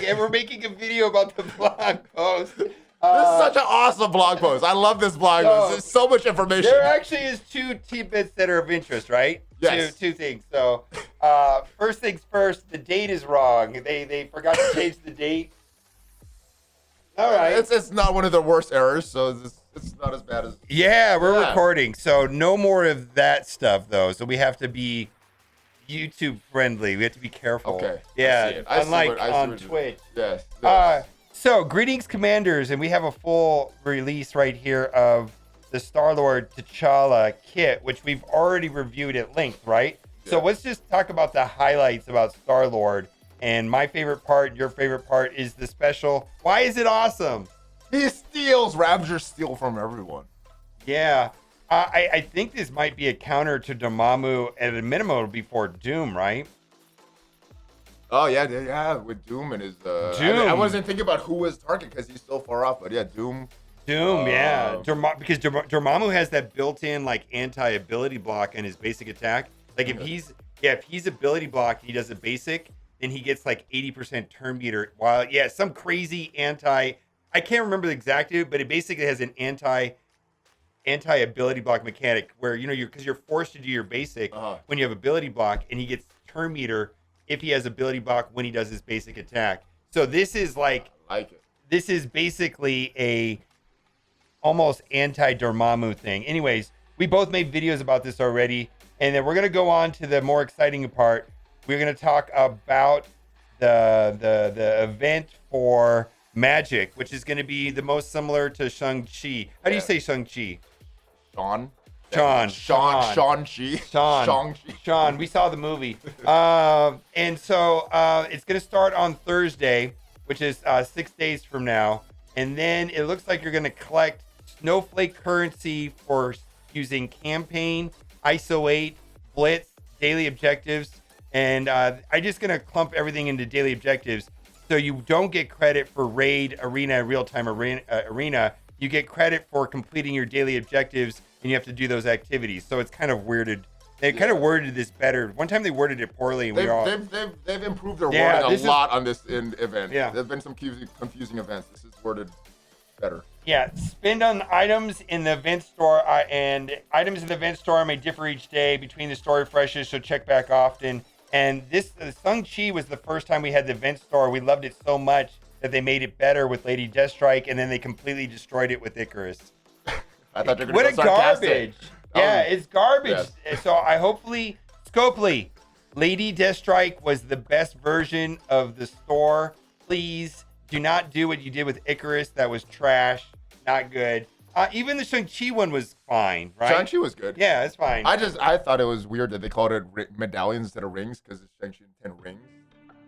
and we're making a video about the blog post. This is such an awesome blog post. I love this blog post. There's so much information. There actually is 2 tidbits that are of interest, right? Yes. Two things. So, first things first, the date is wrong. They forgot to change the date. All right. It's not one of the worst errors, so it's not as bad as. Yeah, we're recording, so no more of that stuff though. So we have to be YouTube friendly. We have to be careful. Okay. Yeah. I Unlike on Twitch. Yes. So greetings, commanders, and we have a full release right here of the Starlord T'Challa kit, which we've already reviewed at length, right? Yeah. So let's just talk about the highlights about Starlord. And my favorite part, your favorite part, is the special. Why is it awesome? He steals. Ravagers steal from everyone. Yeah. I think this might be a counter to Dormammu. At a minimum, before Doom, right? Oh, yeah. With Doom and his... Doom. I wasn't thinking about who was target because he's so far off. But yeah, Doom. Yeah. Because Dormammu has that built-in, like, anti-ability block in his basic attack. Like, if he's ability block, he does a basic, then he gets, like, 80% turn meter. While, some crazy I can't remember the exact dude, but it basically has an anti-ability block mechanic where, because you're forced to do your basic when you have ability block, and he gets turn meter if he has ability block when he does his basic attack. So this is like it. This is basically a almost anti-Dormammu thing. Anyways, we both made videos about this already, and then we're going to go on to the more exciting part. We're going to talk about the event for Magik, which is going to be the most similar to Shang-Chi. How do you say Shang-Chi? Sean. We saw the movie. And so it's going to start on Thursday, which is 6 days from now. And then it looks like you're going to collect snowflake currency for using campaign, ISO 8, blitz, daily objectives. And I'm just going to clump everything into daily objectives. So you don't get credit for raid, arena, real-time arena. You get credit for completing your daily objectives, and you have to do those activities. So it's kind of weirded. They kind of worded this better. One time they worded it poorly. And they've improved their wording a lot on this event. Yeah. There've been some confusing events. This is worded better. Yeah, spend on items in the event store, and items in the event store may differ each day between the store refreshes, so check back often. And this Shang-Chi was the first time we had the event store. We loved it so much that they made it better with Lady Deathstrike, and then they completely destroyed it with Icarus. I thought you were what go a garbage! It's garbage. Yes. So I hopefully Scopely, Lady Deathstrike was the best version of the store. Please do not do what you did with Icarus. That was trash, not good. Even the Shang-Chi one was fine, right? Shang-Chi was good. Yeah, it's fine. I thought it was weird that they called it medallions instead of rings because it's Shang-Chi 10 rings.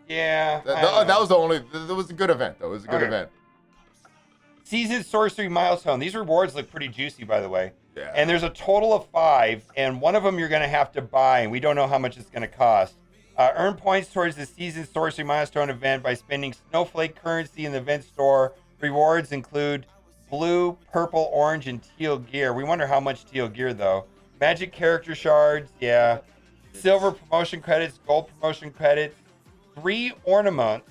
Yeah. That was the only. It was a good event, though. It was a good event. Season Sorcery Milestone. These rewards look pretty juicy, by the way. Yeah. And there's a total of 5, and one of them you're going to have to buy, and we don't know how much it's going to cost. Earn points towards the Season Sorcery Milestone event by spending snowflake currency in the event store. Rewards include blue, purple, orange, and teal gear. We wonder how much teal gear, though. Magic character shards, yeah. Silver promotion credits, gold promotion credits. 3 ornaments,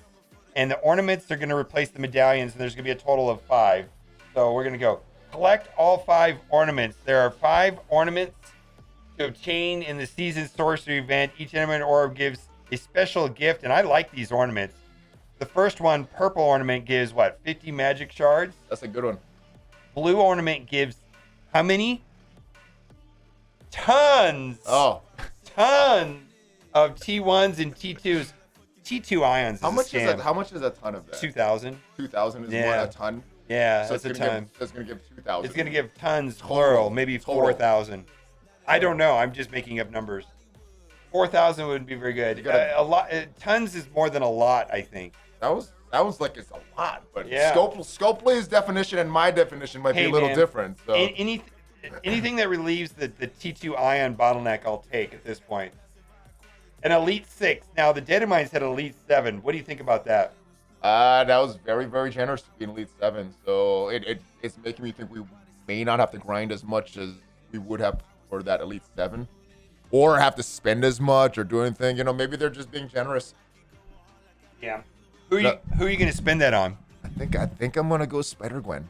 and the ornaments are going to replace the medallions, and there's going to be a total of 5. So we're going to go collect all 5 ornaments. There are 5 ornaments to obtain in the Season Sorcery event. Each ornament orb gives a special gift, and I like these ornaments. The first one, purple ornament, gives 50 magic shards? That's a good one. Blue ornament gives how many? Tons. Oh. Tons of T1s and T2s. T2 ions. How much is a ton of that? 2,000. 2,000 is more a ton. Yeah, so that's a ton. It's gonna give 2,000. It's gonna give tons plural, maybe 4,000. I don't know. I'm just making up numbers. 4,000 wouldn't be very good. A lot. Tons is more than a lot, I think. That was like it's a lot, but yeah. Scopely's definition and my definition might be a little different. So anything that relieves the T2 ion bottleneck, I'll take at this point. An Elite 6. Now, the Deadmines had Elite 7. What do you think about that? That was very, very generous to be an Elite 7. So it's making me think we may not have to grind as much as we would have for that Elite 7. Or have to spend as much or do anything. Maybe they're just being generous. Yeah. Who are you gonna spend that on? I think I'm gonna go Spider Gwen.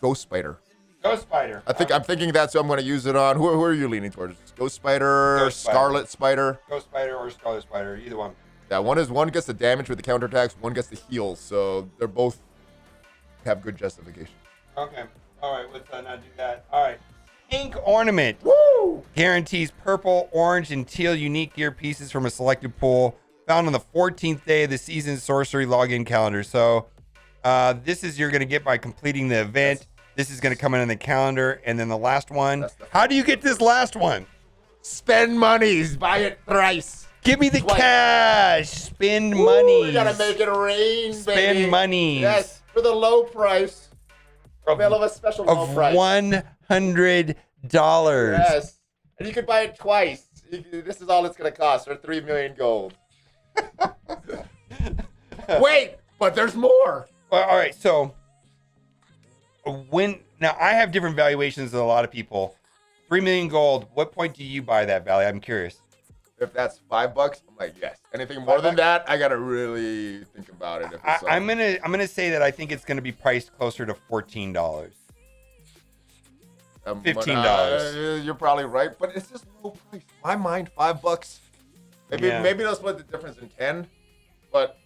Ghost Spider. Ghost Spider. I'm thinking that's who I'm gonna use it on. Who are you leaning towards? Ghost Spider, Ghost Spider. Scarlet Spider. Ghost Spider or Scarlet Spider, either one. Yeah, one gets the damage with the counterattacks, one gets the heals, so they're both have good justification. Okay. All right. Let's not do that. All right. Pink Ornament. Woo! Guarantees purple, orange, and teal unique gear pieces from a selected pool found on the 14th day of the season sorcery login calendar. So this is you're going to get by completing the event. Yes. This is going to come in the calendar. And then the last one. How do you get this last one? Spend monies. Buy it thrice. Give me the cash. Spend money. We got to make it rain, Spend baby. money. Yes, for the low price. Avail of a special low price. $100. Yes. And you could buy it twice. This is all it's going to cost for 3 million gold. Wait, but there's more. Well, all right, so now I have different valuations than a lot of people. 3 million gold. What point do you buy that, Valley? I'm curious. If that's $5, I'm like, yes. Anything more than that, I gotta really think about it. I'm gonna say that I think it's gonna be priced closer to $14. $15. You're probably right, but it's just low price. My mind, $5. Maybe they'll split the difference in 10. But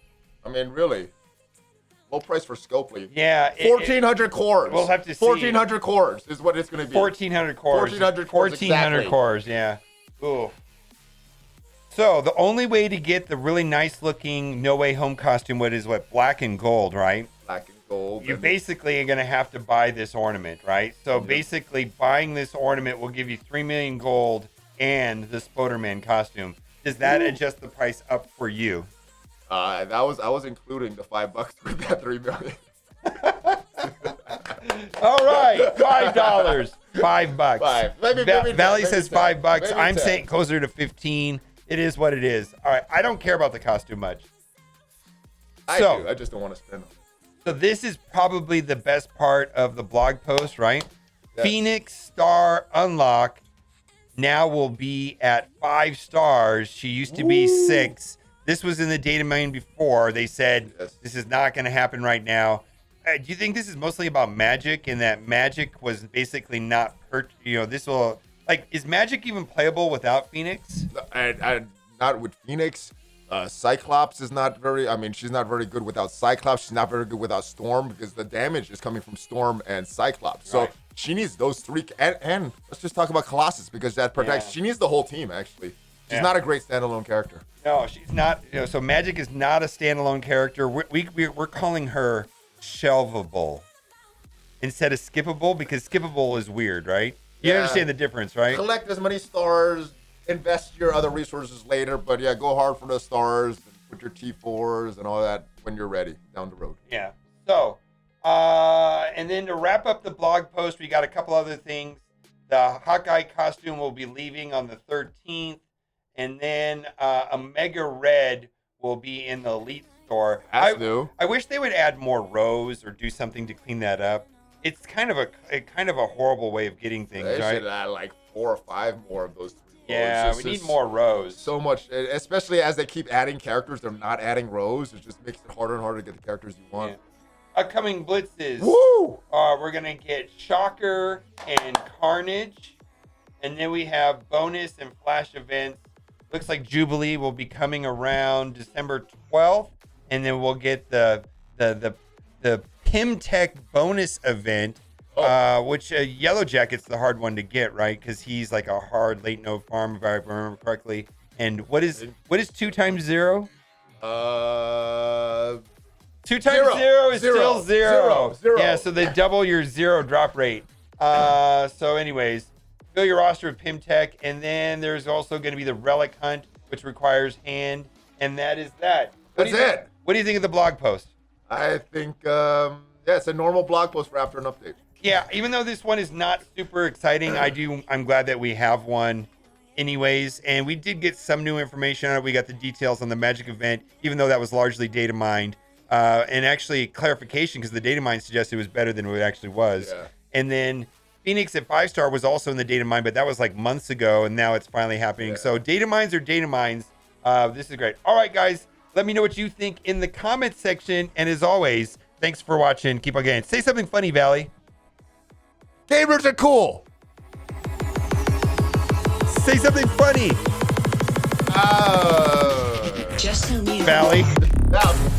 I mean, really, low price for Scopely. Yeah, 1,400 cores. We'll have to see. 1,400 cores is what it's going to be. 1,400 cores. 1,400 cores. 1,400 exactly. cores. Yeah. Ooh. So the only way to get the really nice looking No Way Home costume, what black and gold, right? Black and gold. You basically are going to have to buy this ornament, right? So basically buying this ornament will give you 3 million gold and the Spoderman costume. Does that adjust the price up for you? I was including the $5 with that 3 million. All right, $5. $5. Five. Maybe Valley 10, says maybe $5. 10. I'm saying closer to 15. It is what it is. All right, I don't care about the costume much. I do. I just don't want to spend them. So this is probably the best part of the blog post, right? Yes. Phoenix Star Unlock now will be at 5 stars. She used to be 6. This was in the data mine before. They said this is not going to happen right now. Do you think this is mostly about Magik and that Magik was basically not this will is Magik even playable without Phoenix? I not with Phoenix. Cyclops is not very. I mean, she's not very good without Cyclops. She's not very good without Storm because the damage is coming from Storm and Cyclops. So she needs those three. And let's just talk about Colossus because that protects. Yeah. She needs the whole team actually. She's not a great standalone character. No, she's not. So Magik is not a standalone character. We're calling her shelvable instead of skippable because skippable is weird, right? You understand the difference, right? Collect as many stars. Invest your other resources later, but yeah, go hard for the stars. Put your T4s and all that when you're ready down the road. Yeah. So, and then to wrap up the blog post, we got a couple other things. The Hawkeye costume will be leaving on the 13th, and then a Mega Red will be in the Elite store. I wish they would add more rows or do something to clean that up. It's kind of a horrible way of getting things, they right? Should add like 4 or 5 more of those. Yeah, we need more rows. So much, especially as they keep adding characters, they're not adding rows. It just makes it harder and harder to get the characters you want. Yeah. Upcoming blitzes. Woo! We're gonna get Shocker and Carnage, and then we have bonus and flash events. Looks like Jubilee will be coming around December 12th, and then we'll get the Pimtech bonus event. Which Yellow Jacket's the hard one to get, right? Because he's like a hard late node farm, if I remember correctly. And what is 2 times 0? 2 times 0 is still 0. Yeah, so they double your 0 drop rate. So anyways, fill your roster with Pimtech, and then there's also going to be the Relic Hunt, which requires hand, and that is that. That's it. What do you think of the blog post? I think it's a normal blog post for after an update. Yeah, even though this one is not super exciting, I'm glad that we have one anyways. And we did get some new information on it. We got the details on the Magik event, even though that was largely data mined. And actually clarification because the data mine suggested it was better than it actually was. Yeah. And then Phoenix at 5-star was also in the data mine, but that was like months ago, and now it's finally happening. Yeah. So data mines are data mines. This is great. All right, guys. Let me know what you think in the comment section. And as always, thanks for watching. Keep on getting. Say something funny, Valley. Gamers are cool. Say something funny. Just so you Valley. Now,